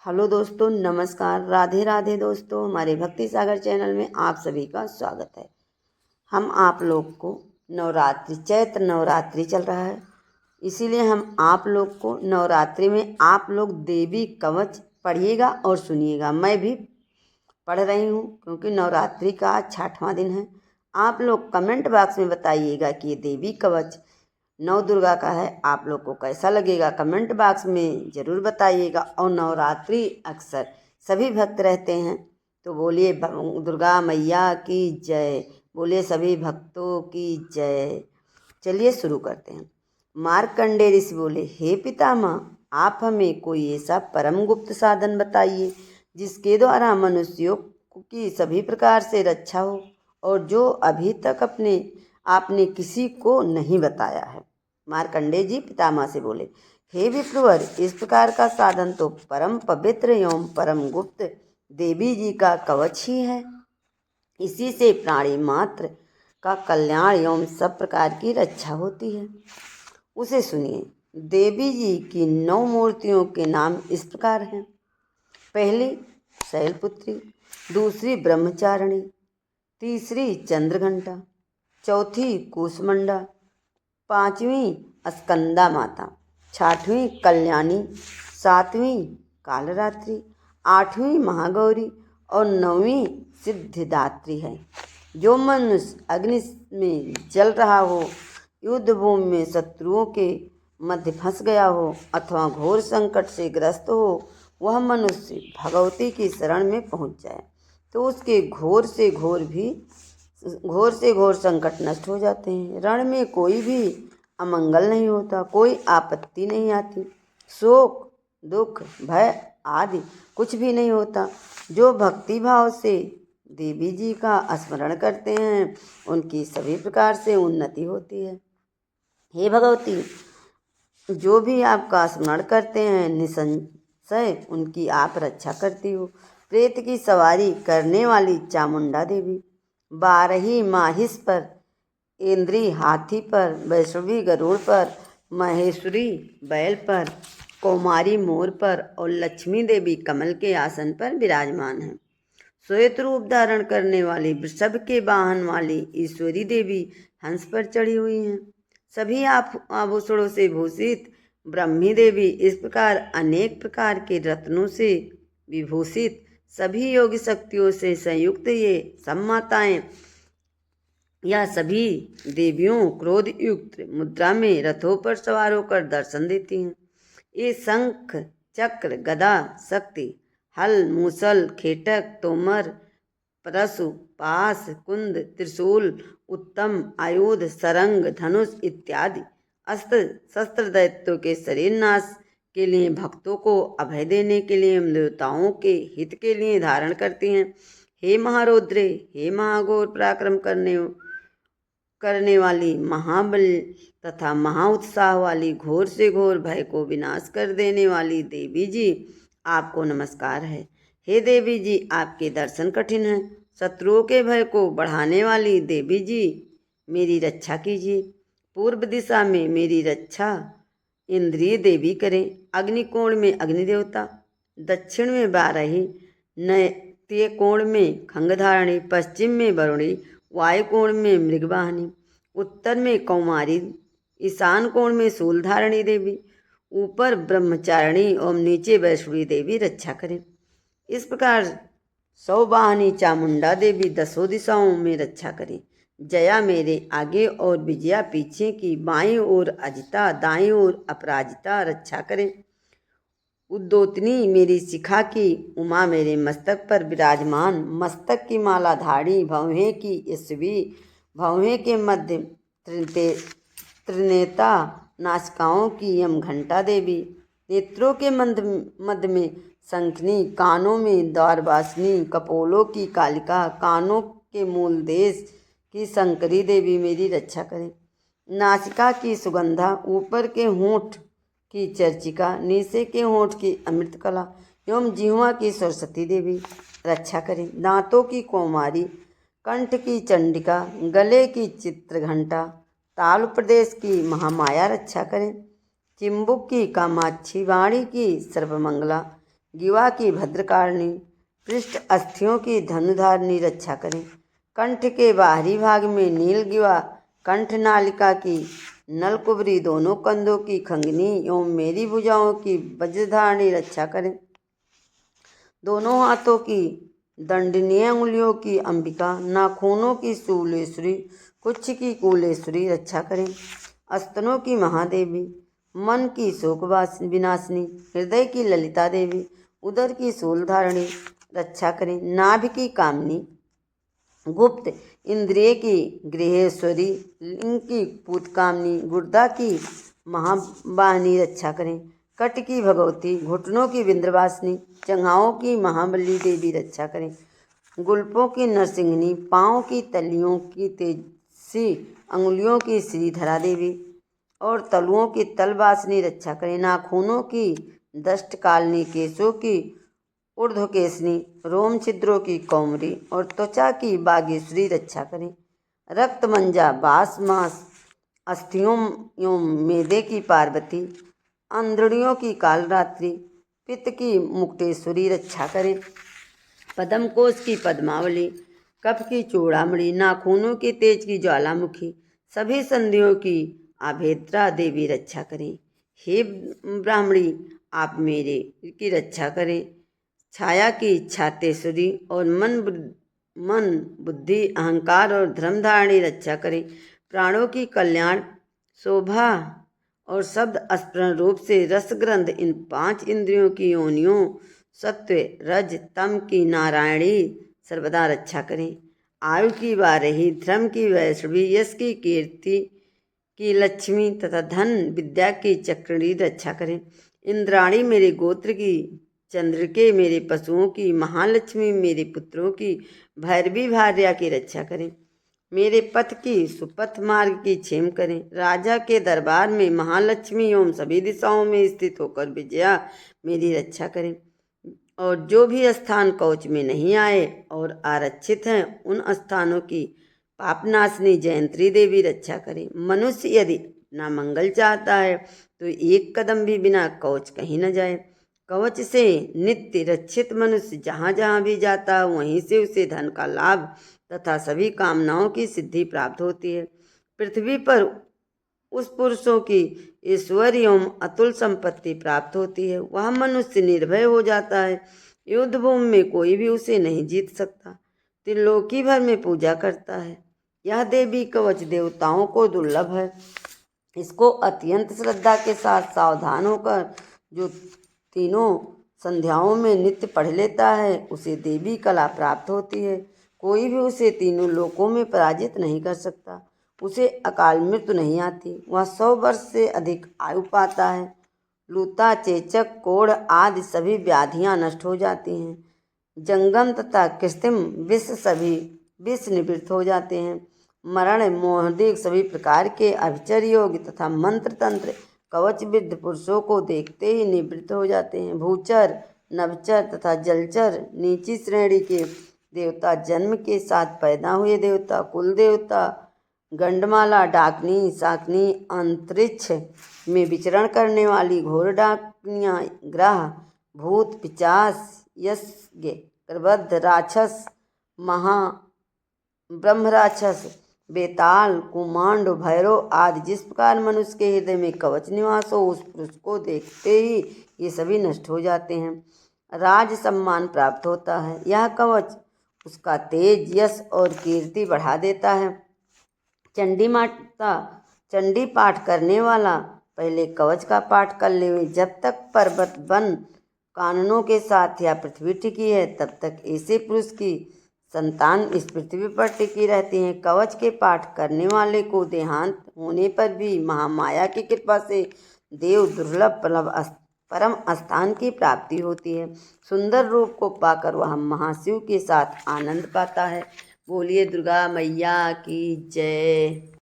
Hello दोस्तों, नमस्कार, राधे राधे दोस्तों। हमारे भक्ति सागर चैनल में आप सभी का स्वागत है। हम आप लोग को नवरात्रि, चैत्र नवरात्रि चल रहा है, इसीलिए हम आप लोग को नवरात्रि में आप लोग देवी कवच पढ़िएगा और सुनिएगा। मैं भी पढ़ रही हूँ क्योंकि नवरात्रि का आज 6वां दिन है। आप लोग कमेंट बॉक्स में बताइएगा कि ये देवी कवच नव दुर्गा का है, आप लोग को कैसा लगेगा कमेंट बॉक्स में ज़रूर बताइएगा। और नवरात्रि अक्सर सभी भक्त रहते हैं, तो बोलिए दुर्गा मैया की जय, बोलिए सभी भक्तों की जय। चलिए शुरू करते हैं। मार्कंडे ऋषि बोले, हे पितामह, आप हमें कोई ऐसा परम गुप्त साधन बताइए जिसके द्वारा मनुष्यों की सभी प्रकार से रक्षा हो और जो अभी तक आपने किसी को नहीं बताया है। मार्कंडे जी पितामह से बोले, हे विप्रवर, इस प्रकार का साधन तो परम पवित्र एवं परम गुप्त देवी जी का कवच ही है। इसी से प्राणी मात्र का कल्याण एवं सब प्रकार की रक्षा होती है। उसे सुनिए। देवी जी की 9 मूर्तियों के नाम इस प्रकार हैं। पहली शैलपुत्री, दूसरी ब्रह्मचारिणी, तीसरी चंद्रघंटा, चौथी कूष्मंडा, 5वीं स्कंदा माता, 6वीं कल्याणी, 7वीं कालरात्रि, 8वीं महागौरी और 9वीं सिद्धिदात्री है। जो मनुष्य अग्नि में जल रहा हो, युद्ध भूमि में शत्रुओं के मध्य फंस गया हो अथवा घोर संकट से ग्रस्त हो, वह मनुष्य भगवती की शरण में पहुंच जाए तो उसके घोर से घोर संकट नष्ट हो जाते हैं। रण में कोई भी अमंगल नहीं होता, कोई आपत्ति नहीं आती, शोक दुख भय आदि कुछ भी नहीं होता। जो भक्ति भाव से देवी जी का स्मरण करते हैं उनकी सभी प्रकार से उन्नति होती है। हे भगवती, जो भी आपका स्मरण करते हैं निसंशय उनकी आप रक्षा करती हो। प्रेत की सवारी करने वाली चामुंडा देवी, 12 माहिष पर, इंद्री हाथी पर, वैष्णवी गरुड़ पर, महेश्वरी बैल पर, कौमारी मोर पर और लक्ष्मी देवी कमल के आसन पर विराजमान हैं। श्वेत रूप धारण करने वाली वृषभ के वाहन वाली ईश्वरी देवी हंस पर चढ़ी हुई हैं। सभी आभूषणों से भूषित ब्रह्मी देवी इस प्रकार अनेक प्रकार के रत्नों से विभूषित सभी योगी शक्तियों से संयुक्त ये सब माताएं या सभी देवियों क्रोध युक्त मुद्रा में रथों पर सवार होकर दर्शन देती हैं। ये शंख चक्र गदा शक्ति हल मूसल खेटक तोमर परशु पास कुंद त्रिशूल उत्तम आयुध सरंग धनुष इत्यादि अस्त्र शस्त्र दैत्यों के शरीर नाश के लिए, भक्तों को अभय देने के लिए, देवताओं के हित के लिए धारण करती हैं। हे महारौद्रे, हे महाघोर पराक्रम करने वाली, महाबल तथा महाउत्साह वाली, घोर से घोर भय को विनाश कर देने वाली देवी जी, आपको नमस्कार है। हे देवी जी, आपके दर्शन कठिन हैं। शत्रुओं के भय को बढ़ाने वाली देवी जी, मेरी रक्षा कीजिए। पूर्व दिशा में मेरी रक्षा इंद्रिय देवी करें। अग्निकोण में अग्नि देवता, दक्षिण में बाराही, नैत्य कोण में खंगधारणी, पश्चिम में वरुणी, वायुकोण में मृगवाहिनी, उत्तर में कौमारी, ईशान कोण में शूलधारणी देवी, ऊपर ब्रह्मचारिणी और नीचे वैष्णवी देवी रक्षा करें। इस प्रकार 100 वाहिनी चामुंडा देवी 10 दिशाओं में रक्षा करें। जया मेरे आगे और विजया पीछे की, बाईं ओर अजिता, दाईं ओर अपराजिता रक्षा करें। उद्योतनी मेरी शिखा की, उमा मेरे मस्तक पर विराजमान, मस्तक की माला धारी, भौहें की यशवी, भौहें के मध्य त्रिनेता, नासिकाओं की यम घंटा देवी, नेत्रों के मध्य में शंखनी, कानों में द्वारवासिनी, कपोलों की कालिका, कानों के मूल देश की शंकरी देवी मेरी रक्षा करें। नासिका की सुगंधा, ऊपर के होंठ की चर्चिका, नीचे के होंठ की अमृत कला एवं जिह्वा की सरस्वती देवी रक्षा करें। दांतों की कौमारी, कंठ की चंडिका, गले की चित्रघंटा, तालु प्रदेश की महामाया रक्षा करें। चिंबुक की कामाक्षी, वाणी की सर्वमंगला, गिवा की भद्रकारिणी, पृष्ठ अस्थियों की धनुधारिणी रक्षा करें। कंठ के बाहरी भाग में नील गिवा, कंठ नालिका की नलकुबरी, दोनों कंधों की खंगनी एवं मेरी भुजाओं की वज्रधारिणी रक्षा करें। दोनों हाथों की दंडनीय अंगुलियों की अंबिका, नाखूनों की शूलेश्वरी, कुछ की कूलेश्वरी रक्षा करें। स्तनों की महादेवी, मन की शोक विनाशिनी, हृदय की ललिता देवी, उदर की शूलधारिणी रक्षा करें। नाभि की कामिनी, गुप्त इंद्रिय की गृहेश्वरी, लिंग की पूतकामिनी, गुर्दा की महावाहिनी रक्षा करें। कट की भगवती, घुटनों की विंध्यवासिनी, जंघाओं की महाबली देवी रक्षा करें। गुल्फों की नरसिंहिनी, पाँव की तलियों की तेजसी, अंगुलियों की श्रीधरा देवी और तलुओं की तलवासिनी रक्षा करें। नाखूनों की दष्टकालिनी, केशों की ऊर्ध्वकेशनी, रोम छिद्रों की कौमरी और त्वचा की बागेश्वरी रक्षा करें। रक्त मंजा, बास मांस, अस्थियों एवं मेदे की पार्वती, अंधड़ियों की कालरात्रि, पित्त की मुक्तेश्वरी रक्षा करें। पद्म कोश की पद्मावली, कफ की चूड़ामणि, नाखूनों के तेज की ज्वालामुखी, सभी संधियों की आभेद्रा देवी रक्षा करें। हे ब्राह्मणी, आप मेरे की रक्षा करें। छाया की छातेश्वरी और मन बुद्धि अहंकार और धर्मधारिणी रक्षा करें। प्राणों की कल्याण शोभा और शब्द स्फुरण रूप से रसग्रंथ, इन 5 इंद्रियों की योनियों सत्व रज तम की नारायणी सर्वदा रक्षा करें। आयु की बारही, धर्म की वैष्णवी, यश की कीर्ति की लक्ष्मी तथा धन विद्या की चक्रणी रक्षा करें। इंद्राणी मेरे गोत्र की, चंद्र के मेरे पशुओं की, महालक्ष्मी मेरे पुत्रों की, भैरवी भार्या की रक्षा करें। मेरे पथ की सुपथ मार्ग की क्षेम करें। राजा के दरबार में महालक्ष्मी एवं सभी दिशाओं में स्थित होकर विजया मेरी रक्षा करें। और जो भी स्थान कवच में नहीं आए और आरक्षित हैं, उन स्थानों की पापनाशनी जयंत्री देवी रक्षा करें। मनुष्य यदि अपना मंगल चाहता है तो एक कदम भी बिना कवच कहीं न जाए। कवच से नित्य रक्षित मनुष्य जहाँ जहाँ भी जाता है, वहीं से उसे धन का लाभ तथा सभी कामनाओं की सिद्धि प्राप्त होती है। पृथ्वी पर उस पुरुषों की ईश्वरीय एवं अतुल संपत्ति प्राप्त होती है। वह मनुष्य निर्भय हो जाता है। युद्ध भूमि में कोई भी उसे नहीं जीत सकता। त्रिलोकी भर में पूजा करता है। यह देवी कवच देवताओं को दुर्लभ है। इसको अत्यंत श्रद्धा के साथ सावधान होकर जो तीनों संध्याओं में नित्य पढ़ लेता है, उसे देवी कला प्राप्त होती है। कोई भी उसे तीनों लोकों में पराजित नहीं कर सकता। उसे अकाल मृत्यु नहीं आती। वह 100 वर्ष से अधिक आयु पाता है। लूता, चेचक, कोढ़ आदि सभी व्याधियां नष्ट हो जाती हैं। जंगम तथा कृत्रिम विष निवृत्त हो जाते हैं। मरण, मोहदिक सभी प्रकार के अभिचर योग तथा मंत्र तंत्र कवच विद्ध पुरुषों को देखते ही निवृत्त हो जाते हैं। भूचर, नभचर तथा जलचर नीची श्रेणी के देवता, जन्म के साथ पैदा हुए देवता, कुल देवता, गंडमाला, डाकनी, शाकनी, अंतरिक्ष में विचरण करने वाली घोर डाकनियाँ, ग्रह, भूत, पिशाच, यज्ञ, प्रबद्ध राक्षस, महा ब्रह्म राक्षस, बेताल, कुमांड, भैरव आदि जिस प्रकार मनुष्य के हृदय में कवच निवास हो, उस पुरुष को देखते ही ये सभी नष्ट हो जाते हैं। राज सम्मान प्राप्त होता है। यह कवच उसका तेज, यश और कीर्ति बढ़ा देता है। चंडी माता, चंडी पाठ करने वाला पहले कवच का पाठ कर ले। जब तक पर्वत वन काननों के साथ या पृथ्वी टिकी है, तब तक ऐसे पुरुष की संतान इस पृथ्वी पर टिकी रहती हैं। कवच के पाठ करने वाले को देहांत होने पर भी महामाया की कृपा से देव दुर्लभ परम स्थान की प्राप्ति होती है। सुंदर रूप को पाकर वह महाशिव के साथ आनंद पाता है। बोलिए दुर्गा मैया की जय।